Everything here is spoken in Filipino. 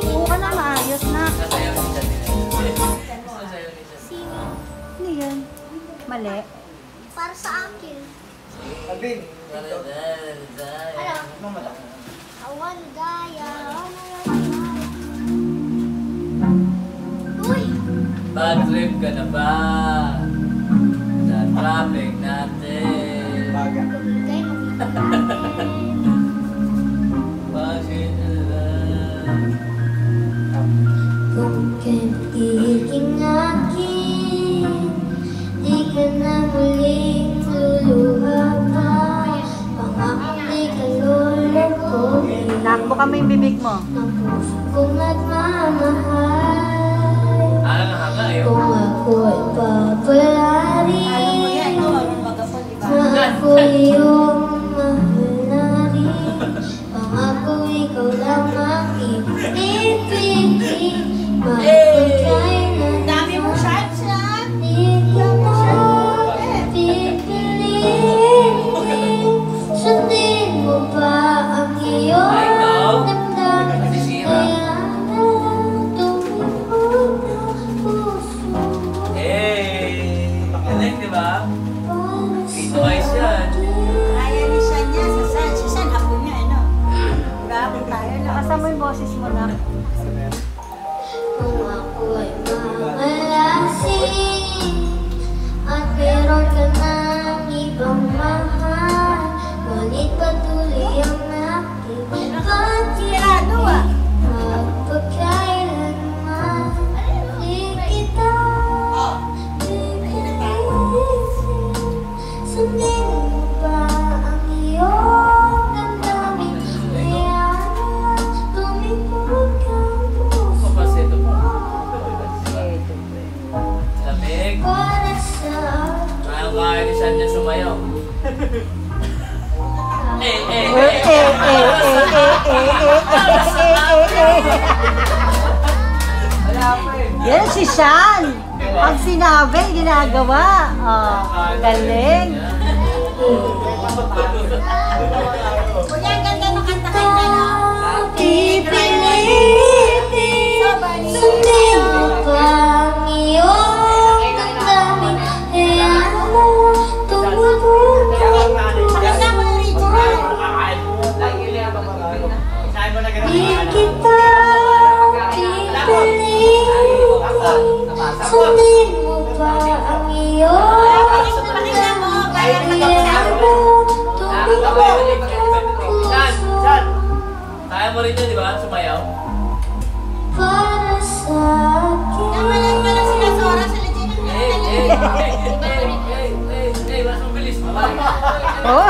Buka na maayos na. Ano yan? Mali. Para sa akin. Alvin. Ano? Awan gaya. Uy! Bad trip ka na ba? Sa traffic natin. Baga. Kaya makita natin. Bakit na lang? Kung kaibigan akin, di ka na muling luluha pa. Pangako di ka lulukohin. Nakbo kami yung bibig mo. Ang puso kong nagmamahal. Hanga yun. Kung ako'y papalarin, ako iyong mahal na rin. Pangako ikaw lang makipipigin. Magpagkailan Dami mo shots, ha? di ka na pipiliin. Sundin mo ba ang iyong damdamin? Kaya na tumihog ang puso mo. Hey! Galing, di ba? Ito ay siya. Kaya ni San niya, si San, hapon niya, ano? Bravo tayo lang. Lakasan mo yung boses mo na. Kung ako'y mamalasing at meron ka ng ibang mahal, ngunit patuloy ang aking Tirado, ah. magpagkailanman di kita pipilisin. Sundin mo ba ang iyong damdamin? Kaya na tumipod ang puso Kasi ito po. Eh, ito. Lamig. para sa Ayaw kaya ni San niya sumayaw. Wala pa eh. Yan si Sean. Pag sinabi, ginagawa. Oh, galing. Kuya, ang ganda nung kantahan na, no? pipilitin. Sundin mo ba ang iyong damdamin? Kaya na tumutulog Pakita mo yung original. di kita pipilitin. Sundin mo ba ang iyong Pakita mo, kaya kaya na tumutulog ang puso Kaya mo rin yun, di ba? Sumayaw? para sa akin. Naman pala sila Sora sa legit. Mas mabilis. Oh.